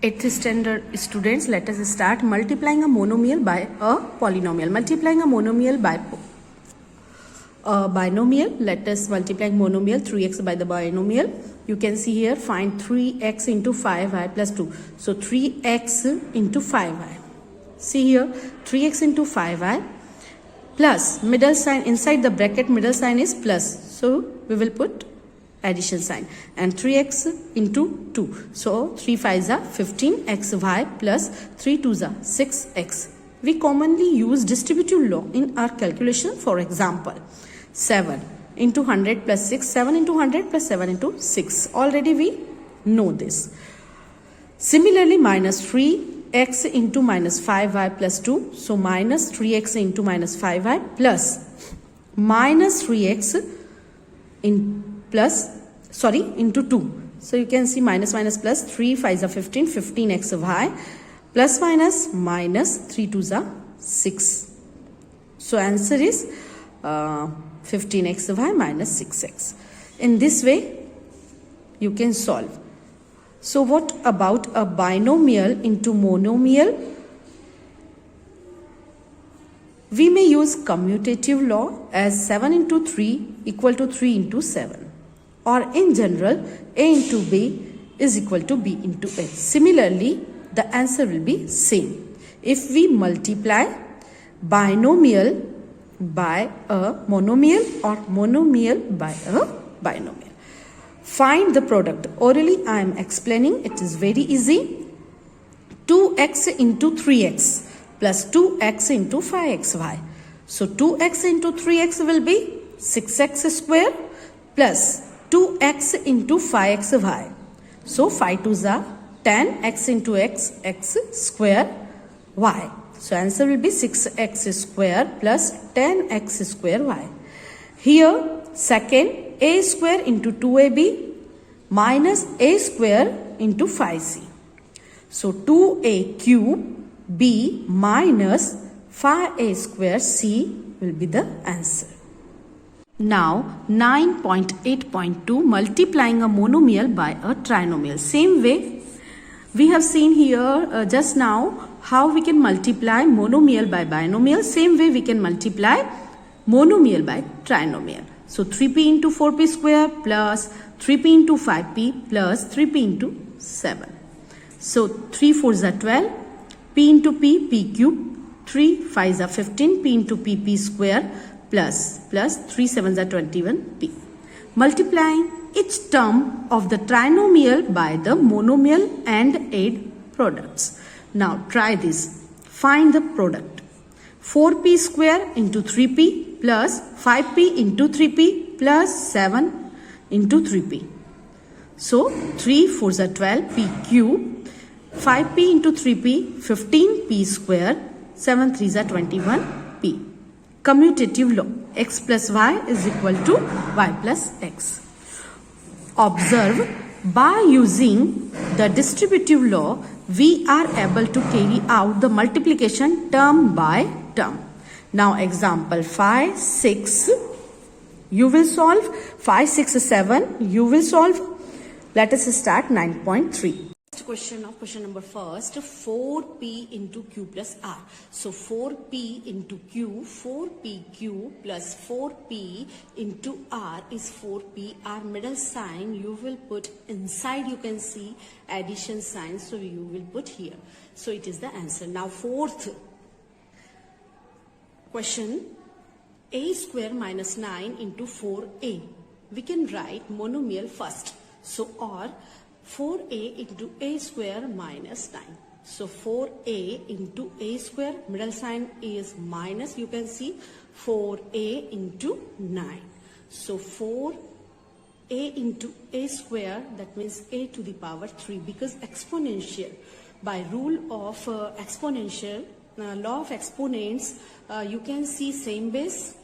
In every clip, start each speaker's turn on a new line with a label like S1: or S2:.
S1: 8th standard students, let us start multiplying a monomial by a polynomial. Multiplying a monomial by a binomial. Let us multiply monomial 3x by the binomial. You can see here, find 3x into 5y plus 2. So 3x into 5y. See here, 3x into 5y plus middle sign, inside the bracket middle sign is plus. So we will put addition sign, and 3x into 2. So 3 5s are 15xy plus 3 2s are 6x. We commonly use distributive law in our calculation. For example, 7 into 100 plus 6, 7 into 100 plus 7 into 6. Already we know this. Similarly, minus 3x into minus 5y plus 2. So minus 3x into minus 5y plus minus 3x into 2. So you can see minus minus plus 3 5s are 15, 15xy plus minus minus 3 2s are 6. So answer is 15xy minus 6x. In this way you can solve. So what about a binomial into monomial? We may use commutative law as 7 into 3 equal to 3 into 7. Or in general, A into B is equal to B into A. Similarly, the answer will be same. If we multiply binomial by a monomial or monomial by a binomial. Find the product. Orally I am explaining. It is very easy. 2x into 3x plus 2x into 5xy. So 2x into 3x will be 6x square plus 2x into 5xy. So 5 2s are 10x into x square y. So answer will be 6x square plus 10x square y. Here second, a square into 2ab minus a square into 5c. So 2a cube b minus 5a square c will be the answer. Now 9.8.2, multiplying a monomial by a trinomial. Same way we have seen here just now how we can multiply monomial by binomial. Same way we can multiply monomial by trinomial. So 3p into 4p square plus 3p into 5p plus 3p into 7. So 3 4s are 12, p into p cube, 3 5s are 15, p into p square plus 3 7s are 21p. Multiplying each term of the trinomial by the monomial and add products. Now try this. Find the product. 4p square into 3p plus 5p into 3p plus 7 into 3p. So 3 4s are 12, p cube, 5p into 3p, 15p square, 7 3s are 21p. Commutative law, x plus y is equal to y plus x. Observe, by using the distributive law, we are able to carry out the multiplication term by term. Now example 5, 6, you will solve. 5, 6, 7, you will solve. Let us start 9.3. Question number first, 4p into q plus r. So 4p into q, 4pq plus 4p into r is 4p. R middle sign you will put inside, you can see addition sign, so you will put here. So it is the answer. Now fourth question, a square minus 9 into 4a. We can write monomial first. So or 4a into a square minus 9. So 4a into a square, middle sign is minus, you can see 4a into 9. So 4a into a square, that means a to the power 3, because exponential, by rule of exponential, law of exponents, you can see same base.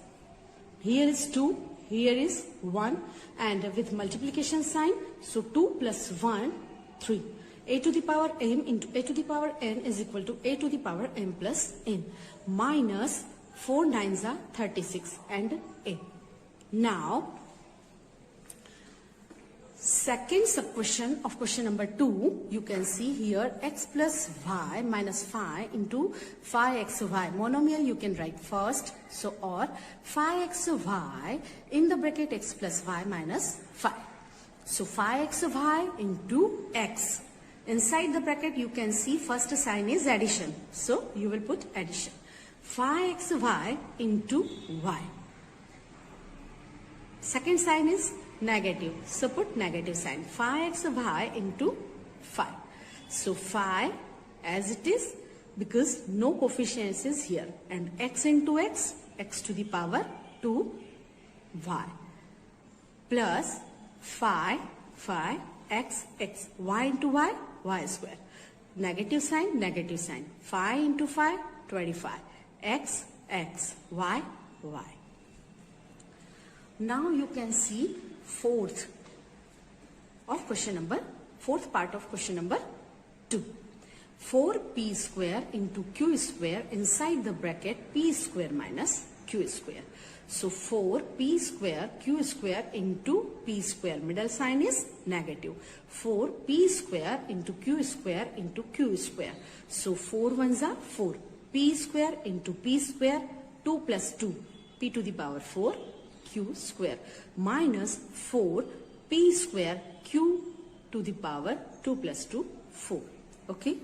S1: Here is 2. Here is 1, and with multiplication sign, so 2 plus 1, 3. A to the power m into a to the power n is equal to a to the power m plus n minus 4 9s are 36 and a. Now Second sub-question of question number 2, you can see here x plus y minus phi into phi xy. Monomial you can write first. So, or phi xy in the bracket x plus y minus phi. So, phi xy into x. Inside the bracket you can see first sign is addition. So, you will put addition. Phi xy into y. Second sign is negative. So put negative sign. Phi xy into phi. So phi as it is because no coefficients is here. And x into x, x to the power 2y. Plus phi x, y into y, y square. Negative sign, negative sign. Phi into phi, 25. X, y. Now you can see fourth part of question number 2. 4p square into q square inside the bracket p square minus q square. So 4p square q square into p square. Middle sign is negative. 4p square into q square into q square. So 4 ones are 4. P square into p square, 2 plus 2, p to the power 4, q square minus 4 p square q to the power 2 plus 2, 4. Okay.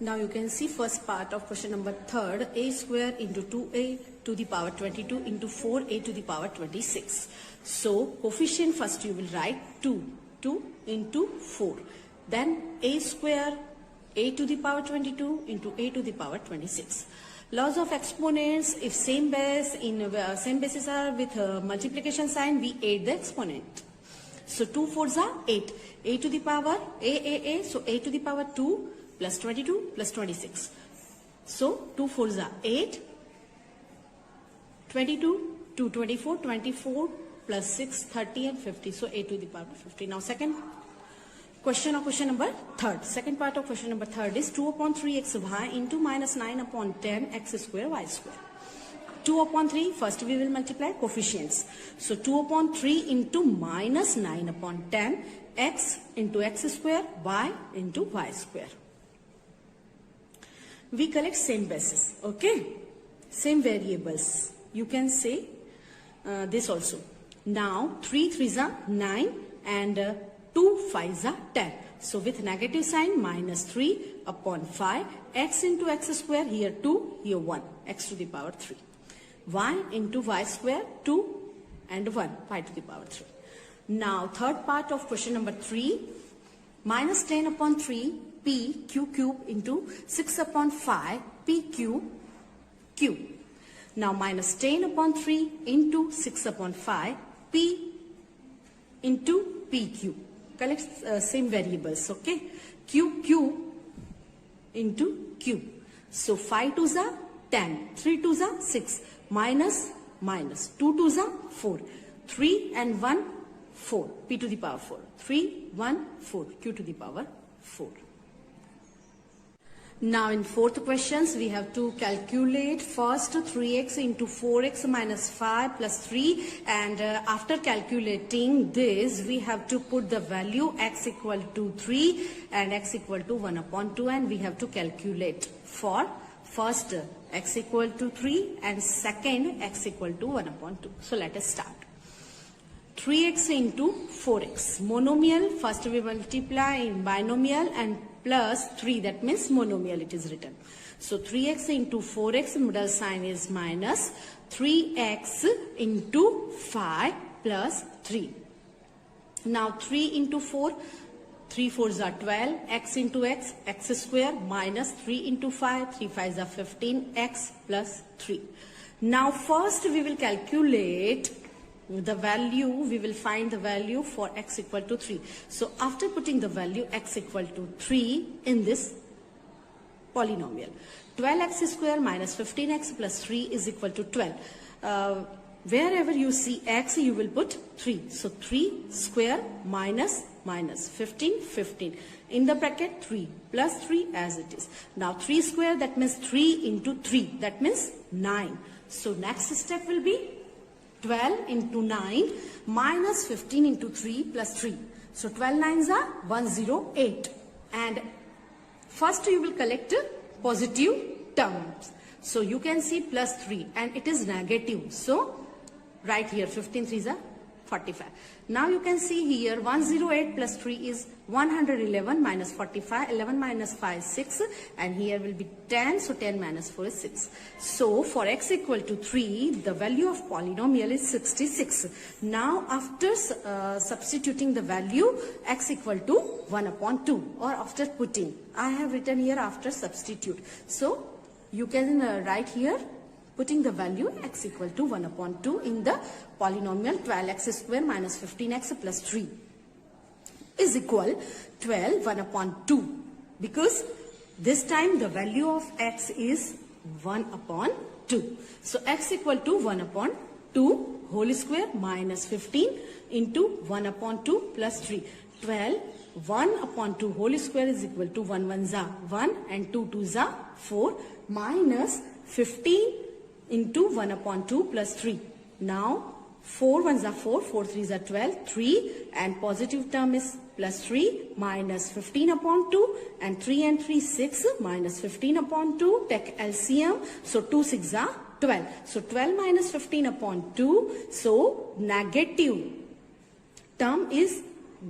S1: Now you can see first part of question number 3rd, a square into 2a to the power 22 into 4a to the power 26. So coefficient first you will write 2 into 4. Then a square a to the power 22 into a to the power 26. Laws of exponents, if same bases are with multiplication sign, we add the exponent. So 2 4s are 8. A to the power a. So a to the power 2 plus 22 plus 26. So 2 4s are 8. 22, 2, 24, 24 plus 6, 30 and 50. So a to the power 50. Now second question of question number 3rd. Second part of question number 3rd is 2 upon 3xy into minus 9 upon 10 x square y square. 2 upon 3, first we will multiply coefficients. So 2 upon 3 into minus 9 upon 10 x into x square y into y square. We collect same basis, okay? Same variables. You can say this also. Now 3 3s are 9 and 2 5s are 10. So with negative sign minus 3 upon 5 x into x square, here 2, here 1, x to the power 3. Y into y square 2 and 1, y to the power 3. Now third part of question number 3, minus 10 upon 3 p q cube into 6 upon 5 p q cube. Now minus 10 upon 3 into 6 upon 5 p into p cube. Collect same variables, okay? Q cube into cube. So 5 2s are 10, 3 2s are 6, minus 2 2s are 4, 3 and 1 4, p to the power 4, 3 1 4, q to the power 4. Now in fourth questions we have to calculate first 3x into 4x minus 5 plus 3, and after calculating this we have to put the value x equal to 3 and x equal to 1 upon 2, and we have to calculate for first x equal to 3 and second x equal to 1 upon 2. So let us start. 3x into 4x. Monomial, first we multiply in binomial and plus 3, that means monomial it is written. So 3x into 4x, middle sign is minus 3x into 5 plus 3. Now 3 into 4, 3 4s are 12, x into x, x square minus 3 into 5, 3 5s are 15, x plus 3. Now first we will calculate the value, we will find the value for x equal to 3. So after putting the value x equal to 3 in this polynomial, 12x square minus 15x plus 3 is equal to 12. Wherever you see x, you will put 3. So 3 square minus 15, 15. In the bracket 3 plus 3 as it is. Now 3 square, that means 3 into 3, that means 9. So next step will be 12 into 9 minus 15 into 3 plus 3. So 12 nines are 108. And first you will collect positive terms. So you can see plus 3 and it is negative. So right here 15 3s are 45. Now you can see here 108 plus 3 is 111 minus 45. 11 minus 5 6 and here will be 10. So 10 minus 4 is 6. So for x equal to 3 the value of polynomial is 66. Now after substituting the value x equal to 1 upon 2 or after putting, I have written here after substitute. So you can write here putting the value x equal to 1 upon 2 in the polynomial 12x square minus 15x plus 3 is equal 12 1 upon 2, because this time the value of x is 1 upon 2. So x equal to 1 upon 2 whole square minus 15 into 1 upon 2 plus 3. 12 1 upon 2 whole square is equal to 1 1 za 1 and 2 2 za 4 minus 15 into 1 upon 2 plus 3. Now 4 1s are 4, 4 3s are 12, 3 and positive term is plus 3 minus 15 upon 2 and 3 and 3 6 minus 15 upon 2, take LCM. So 2 6 are 12. So 12 minus 15 upon 2. So negative term is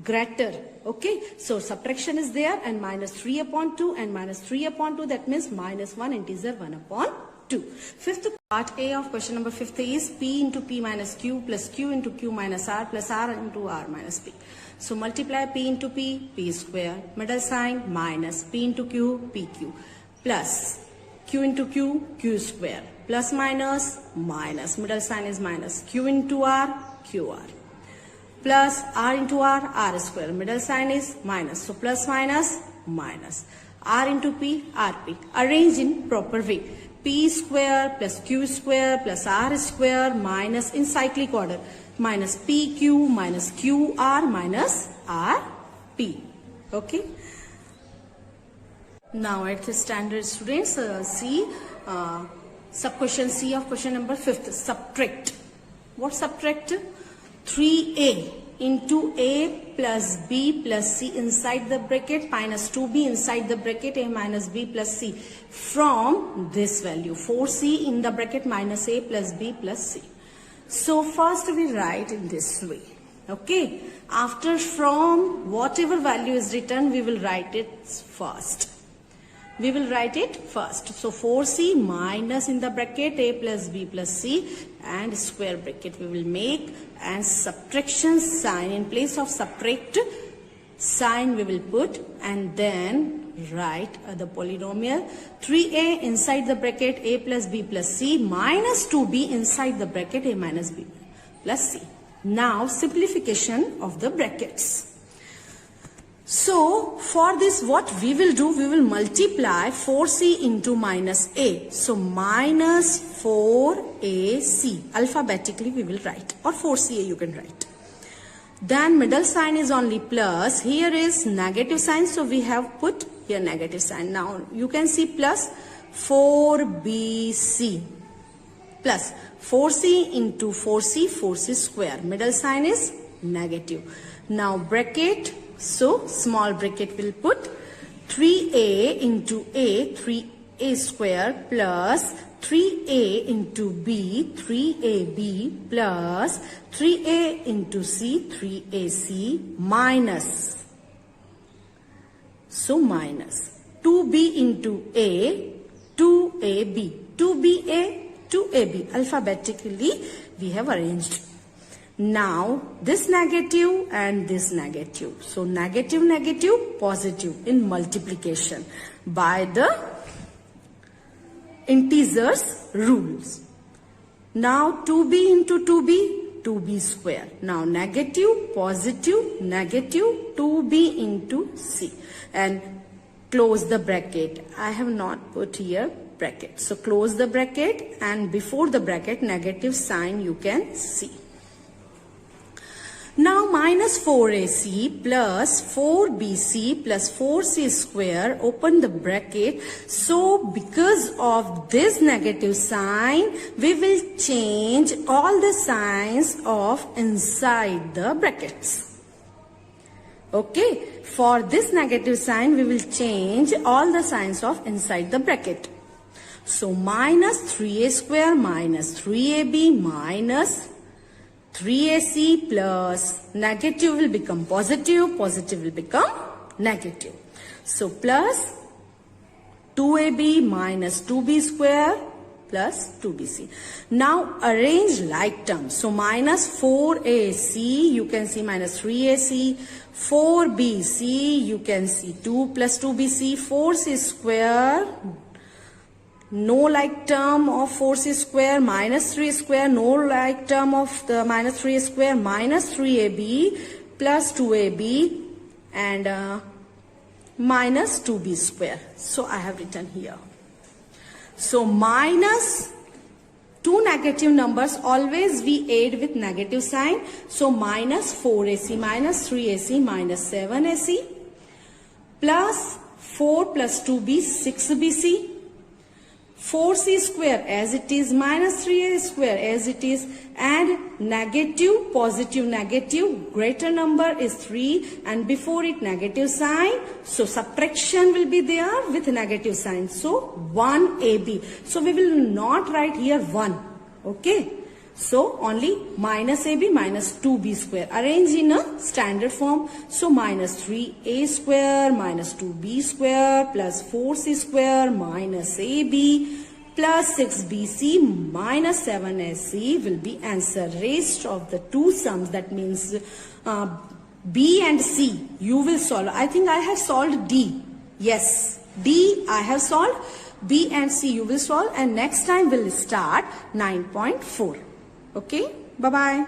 S1: greater. Okay. So subtraction is there and minus 3 upon 2 and minus 3 upon 2. That means minus 1 integer 1 upon 2. Fifth part A of question number 5 is P into P minus Q plus Q into Q minus R plus R into R minus P. So multiply P into P, P square, middle sign minus P into Q, PQ plus Q into Q, Q square plus minus minus, middle sign is minus, Q into R, QR plus R into R, R square, middle sign is minus. So plus minus minus, R into P, RP. Arrange in proper way. P square plus Q square plus R square minus in cyclic order minus PQ minus QR minus RP. Okay. Now at the standard students, see sub question C of question number 5th. Subtract. What subtract? 3A into A plus B plus C inside the bracket minus 2B inside the bracket A minus B plus C from this value 4C in the bracket minus A plus B plus C. So first we write in this way. Okay. After from whatever value is written we will write it first. We will write it first. So 4C minus in the bracket A plus B plus C and square bracket we will make and subtraction sign in place of subtract sign we will put and then write the polynomial 3A inside the bracket A plus B plus C minus 2B inside the bracket A minus B plus C. Now simplification of the brackets. So for this what we will do, we will multiply 4C into minus A. So minus 4AC alphabetically we will write, or 4CA you can write. Then middle sign is only plus, here is negative sign, so we have put here negative sign. Now you can see plus 4BC plus 4C into 4C, 4C square. Middle sign is negative. Now bracket, so small bracket will put 3A into A, 3A square plus 3A into B, 3AB plus 3A into C, 3AC minus. So minus 2B into A, 2AB, 2BA, 2AB. Alphabetically we have arranged. Now this negative and this negative. So negative, negative, positive in multiplication by the integers rules. Now 2b into 2b, 2b square. Now negative, positive, negative, 2b into c. And close the bracket. I have not put here bracket. So close the bracket and before the bracket negative sign you can see. Now minus 4ac plus 4bc plus 4c square, open the bracket. So because of this negative sign, we will change all the signs of inside the brackets. Okay, for this negative sign, we will change all the signs of inside the bracket. So minus 3a square minus 3ab minus 3ac plus negative will become positive, positive will become negative. So plus 2ab minus 2b square plus 2bc. Now arrange like terms. So minus 4ac, you can see minus 3ac, 4bc, you can see 2 plus 2bc, 4c square, no like term of 4c square, minus 3 square, no like term of the minus 3 square, minus 3ab plus 2ab and minus 2b square. So I have written here. So minus two negative numbers, always we add with negative sign. So minus 4ac minus 3ac minus 7ac plus 4 plus 2b 6bc, 4c square as it is, minus 3a square as it is, and negative, positive, negative, greater number is 3 and before it negative sign. So subtraction will be there with negative sign. So 1ab. So we will not write here 1. Okay. So only minus ab minus 2b square. Arrange in a standard form. So minus 3a square minus 2b square plus 4c square minus ab plus 6bc minus 7ac will be answer. Rest of the two sums, that means b and c, you will solve. I think I have solved d. Yes, d I have solved. B and c you will solve, and next time we'll start 9.4. Okay, bye-bye.